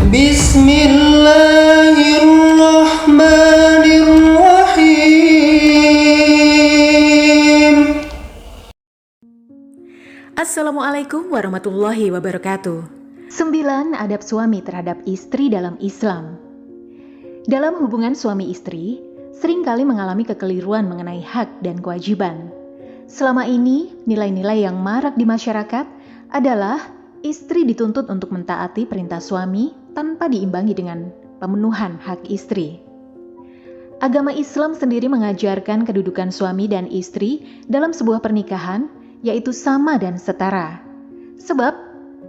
Bismillahirrahmanirrahim. Assalamualaikum warahmatullahi wabarakatuh. 9 adab suami terhadap istri dalam Islam. Dalam hubungan suami istri, seringkali mengalami kekeliruan mengenai hak dan kewajiban. Selama ini, nilai-nilai yang marak di masyarakat adalah istri dituntut untuk mentaati perintah suami tanpa diimbangi dengan pemenuhan hak istri. Agama Islam sendiri mengajarkan kedudukan suami dan istri dalam sebuah pernikahan, yaitu sama dan setara. Sebab,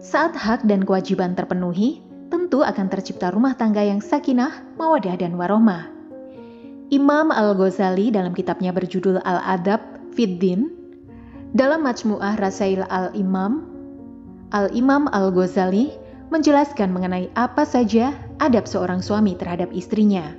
saat hak dan kewajiban terpenuhi, tentu akan tercipta rumah tangga yang sakinah, mawadah, dan warohmah. Imam Al-Ghazali dalam kitabnya berjudul Al-Adab Fid Din, dalam Majmu'ah Rasail Al-Imam Al-Ghazali menjelaskan mengenai apa saja adab seorang suami terhadap istrinya.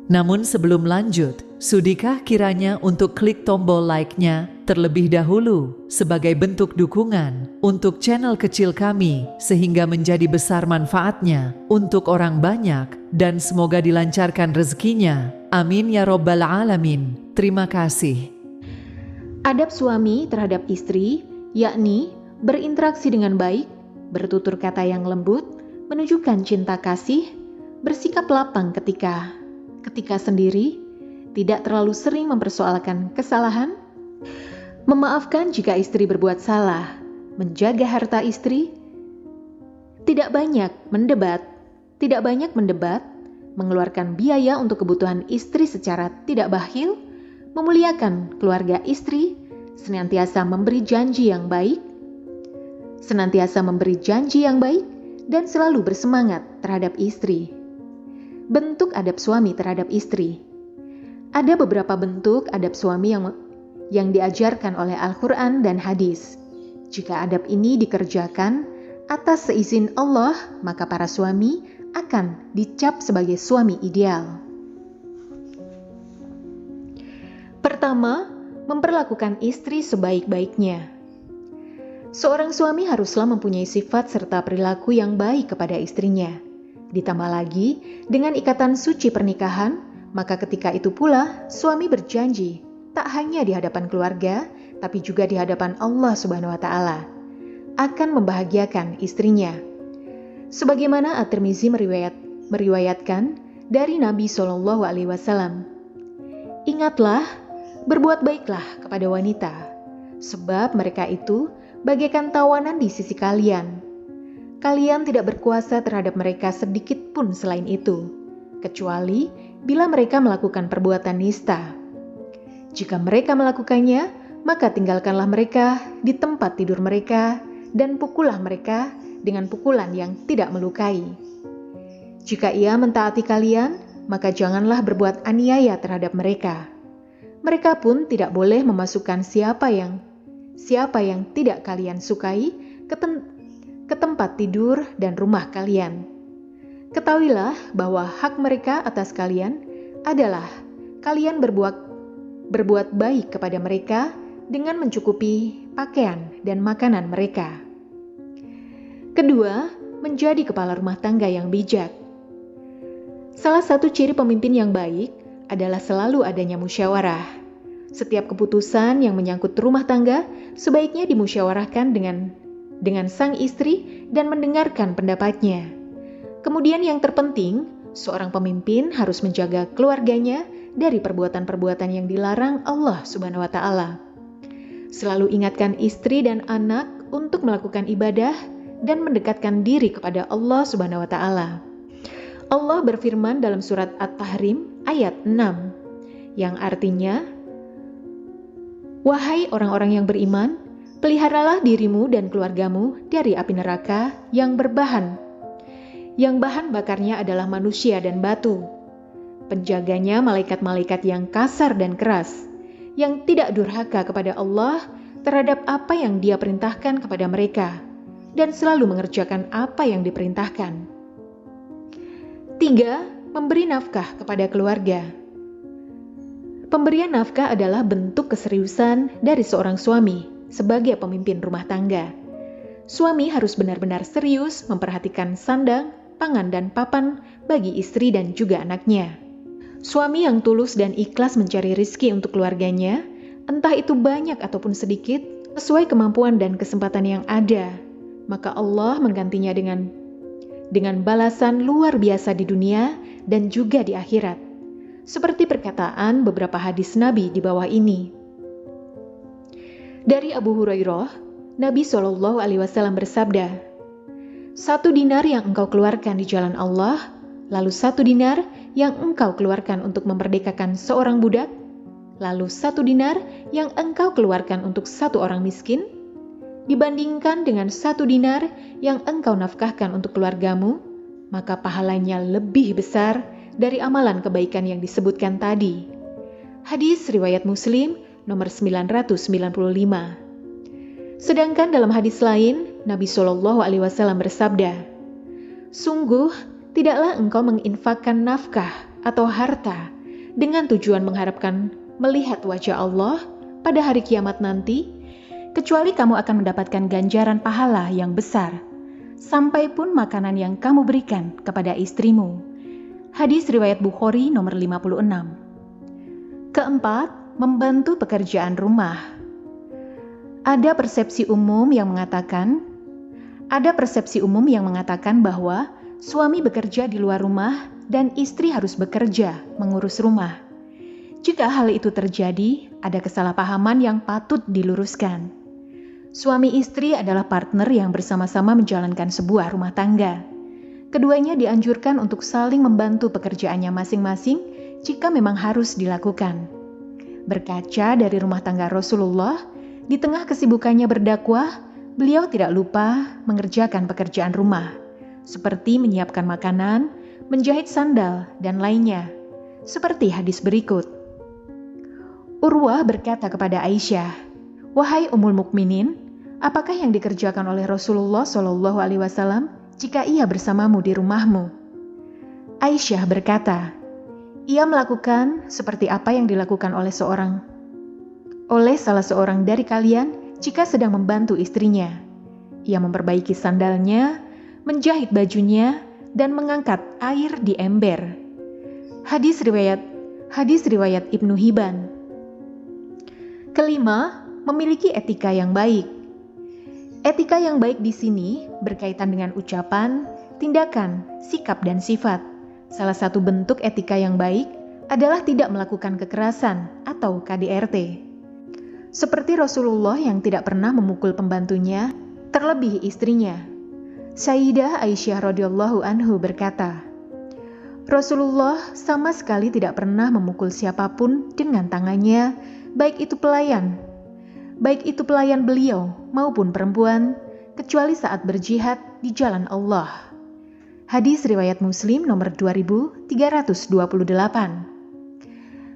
Namun sebelum lanjut, sudikah kiranya untuk klik tombol like-nya terlebih dahulu sebagai bentuk dukungan untuk channel kecil kami sehingga menjadi besar manfaatnya untuk orang banyak dan semoga dilancarkan rezekinya. Amin ya Rabbal Alamin. Terima kasih. Adab suami terhadap istri, yakni berinteraksi dengan baik, bertutur kata yang lembut, menunjukkan cinta kasih, bersikap lapang ketika sendiri, tidak terlalu sering mempersoalkan kesalahan, memaafkan jika istri berbuat salah, menjaga harta istri, tidak banyak mendebat, mengeluarkan biaya untuk kebutuhan istri secara tidak bakhil, memuliakan keluarga istri, senantiasa memberi janji yang baik, dan selalu bersemangat terhadap istri. Bentuk adab suami terhadap istri. Ada beberapa bentuk adab suami yang diajarkan oleh Al-Quran dan hadis. Jika adab ini dikerjakan atas seizin Allah, maka para suami akan dicap sebagai suami ideal. Pertama, memperlakukan istri sebaik-baiknya. Seorang suami haruslah mempunyai sifat serta perilaku yang baik kepada istrinya. Ditambah lagi, dengan ikatan suci pernikahan, maka ketika itu pula suami berjanji, tak hanya di hadapan keluarga, tapi juga di hadapan Allah Subhanahu wa Ta'ala, akan membahagiakan istrinya. Sebagaimana At-Tirmizi meriwayatkan dari Nabi SAW, ingatlah, berbuat baiklah kepada wanita, sebab mereka itu bagaikan tawanan di sisi kalian. Kalian tidak berkuasa terhadap mereka sedikit pun selain itu, kecuali bila mereka melakukan perbuatan nista. Jika mereka melakukannya, maka tinggalkanlah mereka di tempat tidur mereka dan pukullah mereka dengan pukulan yang tidak melukai. Jika ia mentaati kalian, maka janganlah berbuat aniaya terhadap mereka. Mereka pun tidak boleh memasukkan siapa yang tidak kalian sukai ke tempat tidur dan rumah kalian. Ketahuilah bahwa hak mereka atas kalian adalah kalian berbuat baik kepada mereka dengan mencukupi pakaian dan makanan mereka. Kedua, menjadi kepala rumah tangga yang bijak. Salah satu ciri pemimpin yang baik adalah selalu adanya musyawarah. Setiap keputusan yang menyangkut rumah tangga sebaiknya dimusyawarahkan dengan sang istri dan mendengarkan pendapatnya. Kemudian yang terpenting, seorang pemimpin harus menjaga keluarganya dari perbuatan-perbuatan yang dilarang Allah Subhanahu wa Ta'ala. Selalu ingatkan istri dan anak untuk melakukan ibadah dan mendekatkan diri kepada Allah Subhanahu wa Ta'ala. Allah berfirman dalam surat At-Tahrim ayat 6, yang artinya, wahai orang-orang yang beriman, peliharalah dirimu dan keluargamu dari api neraka yang bahan bakarnya adalah manusia dan batu. Penjaganya malaikat-malaikat yang kasar dan keras, yang tidak durhaka kepada Allah terhadap apa yang Dia perintahkan kepada mereka, dan selalu mengerjakan apa yang diperintahkan. 3. Memberi nafkah kepada keluarga. Pemberian nafkah adalah bentuk keseriusan dari seorang suami sebagai pemimpin rumah tangga. Suami harus benar-benar serius memperhatikan sandang, pangan dan papan bagi istri dan juga anaknya. Suami yang tulus dan ikhlas mencari rizki untuk keluarganya, entah itu banyak ataupun sedikit, sesuai kemampuan dan kesempatan yang ada, maka Allah menggantinya dengan balasan luar biasa di dunia dan juga di akhirat. Seperti perkataan beberapa hadis Nabi di bawah ini. Dari Abu Hurairah, Nabi SAW bersabda, 1 dinar yang engkau keluarkan di jalan Allah, lalu 1 dinar yang engkau keluarkan untuk memerdekakan seorang budak, lalu 1 dinar yang engkau keluarkan untuk 1 orang miskin, dibandingkan dengan 1 dinar yang engkau nafkahkan untuk keluargamu, maka pahalanya lebih besar dari amalan kebaikan yang disebutkan tadi. Hadis riwayat Muslim nomor 995. Sedangkan dalam hadis lain, Nabi SAW bersabda, sungguh tidaklah engkau menginfakkan nafkah atau harta dengan tujuan mengharapkan melihat wajah Allah pada hari kiamat nanti, kecuali kamu akan mendapatkan ganjaran pahala yang besar, sampai pun makanan yang kamu berikan kepada istrimu. Hadis riwayat Bukhari nomor 56. Keempat, membantu pekerjaan rumah. Ada persepsi umum yang mengatakan bahwa suami bekerja di luar rumah dan istri harus bekerja mengurus rumah. Jika hal itu terjadi, ada kesalahpahaman yang patut diluruskan. Suami istri adalah partner yang bersama-sama menjalankan sebuah rumah tangga. Keduanya dianjurkan untuk saling membantu pekerjaannya masing-masing jika memang harus dilakukan. Berkaca dari rumah tangga Rasulullah, di tengah kesibukannya berdakwah, beliau tidak lupa mengerjakan pekerjaan rumah, seperti menyiapkan makanan, menjahit sandal, dan lainnya, seperti hadis berikut. Urwah berkata kepada Aisyah, "Wahai Ummul Mukminin, apakah yang dikerjakan oleh Rasulullah SAW jika ia bersamamu di rumahmu?" Aisyah berkata, "Ia melakukan seperti apa yang dilakukan oleh salah seorang dari kalian jika sedang membantu istrinya. Ia memperbaiki sandalnya, menjahit bajunya, dan mengangkat air di ember." Hadis riwayat Ibnu Hibban. Kelima, memiliki etika yang baik. Etika yang baik di sini berkaitan dengan ucapan, tindakan, sikap, dan sifat. Salah satu bentuk etika yang baik adalah tidak melakukan kekerasan atau KDRT. Seperti Rasulullah yang tidak pernah memukul pembantunya, terlebih istrinya. Sayyidah Aisyah radhiyallahu anhu berkata, Rasulullah sama sekali tidak pernah memukul siapapun dengan tangannya, baik itu pelayan beliau maupun perempuan, kecuali saat berjihad di jalan Allah. Hadis riwayat Muslim nomor 2328.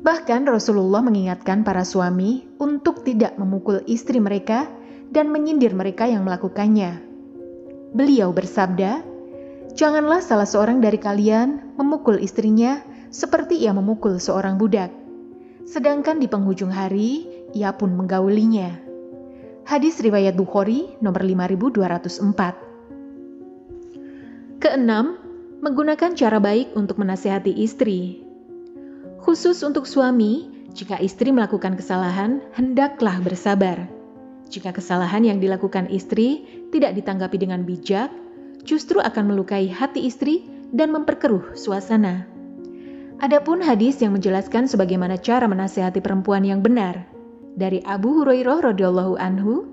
Bahkan Rasulullah mengingatkan para suami untuk tidak memukul istri mereka dan menyindir mereka yang melakukannya. Beliau bersabda, "Janganlah salah seorang dari kalian memukul istrinya seperti ia memukul seorang budak, sedangkan di penghujung hari ia pun menggaulinya." Hadis riwayat Bukhari nomor 5204. Keenam, menggunakan cara baik untuk menasihati istri. Khusus untuk suami, jika istri melakukan kesalahan, hendaklah bersabar. Jika kesalahan yang dilakukan istri tidak ditanggapi dengan bijak, justru akan melukai hati istri dan memperkeruh suasana. Adapun hadis yang menjelaskan sebagaimana cara menasihati perempuan yang benar, dari Abu Hurairah radhiyallahu anhu,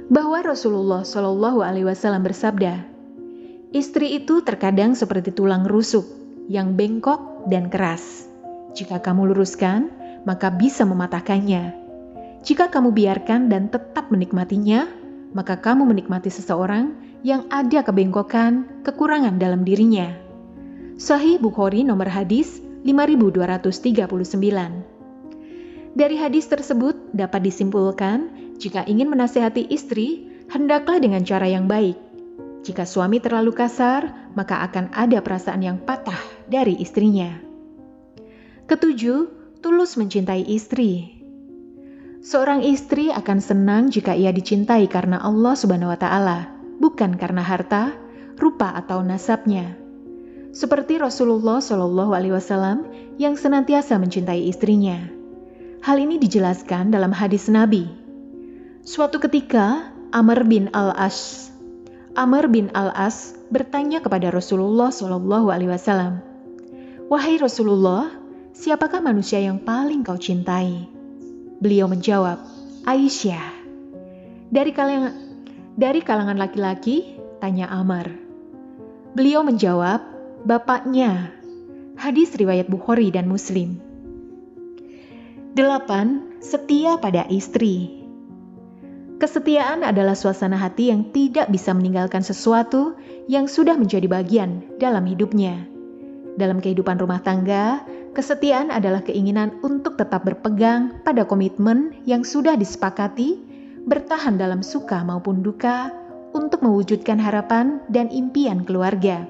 bahwa Rasulullah SAW bersabda, "Istri itu terkadang seperti tulang rusuk yang bengkok dan keras. Jika kamu luruskan, maka bisa mematahkannya. Jika kamu biarkan dan tetap menikmatinya, maka kamu menikmati seseorang yang ada kebengkokan, kekurangan dalam dirinya." Sahih Bukhari nomor hadis 5239. Dari hadis tersebut dapat disimpulkan, jika ingin menasihati istri, hendaklah dengan cara yang baik. Jika suami terlalu kasar, maka akan ada perasaan yang patah dari istrinya. Ketujuh, tulus mencintai istri. Seorang istri akan senang jika ia dicintai karena Allah Subhanahu wa Ta'ala, bukan karena harta, rupa atau nasabnya. Seperti Rasulullah Shallallahu Alaihi Wasallam yang senantiasa mencintai istrinya. Hal ini dijelaskan dalam hadis Nabi. Suatu ketika, Amr bin Al-As bertanya kepada Rasulullah Shallallahu Alaihi Wasallam, "Wahai Rasulullah, siapakah manusia yang paling kau cintai?" Beliau menjawab, "Aisyah." Dari kalangan laki-laki, tanya Amr. Beliau menjawab, "Bapaknya." Hadis riwayat Bukhari dan Muslim. 8. Setia pada istri. Kesetiaan adalah suasana hati yang tidak bisa meninggalkan sesuatu yang sudah menjadi bagian dalam hidupnya. Dalam kehidupan rumah tangga, kesetiaan adalah keinginan untuk tetap berpegang pada komitmen yang sudah disepakati, bertahan dalam suka maupun duka, untuk mewujudkan harapan dan impian keluarga,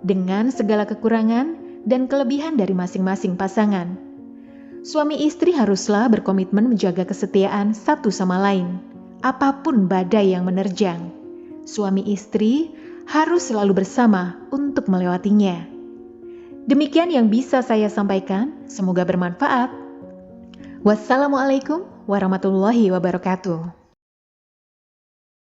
dengan segala kekurangan dan kelebihan dari masing-masing pasangan. Suami istri haruslah berkomitmen menjaga kesetiaan satu sama lain, apapun badai yang menerjang. Suami istri harus selalu bersama untuk melewatinya. Demikian yang bisa saya sampaikan, semoga bermanfaat. Wassalamualaikum warahmatullahi wabarakatuh.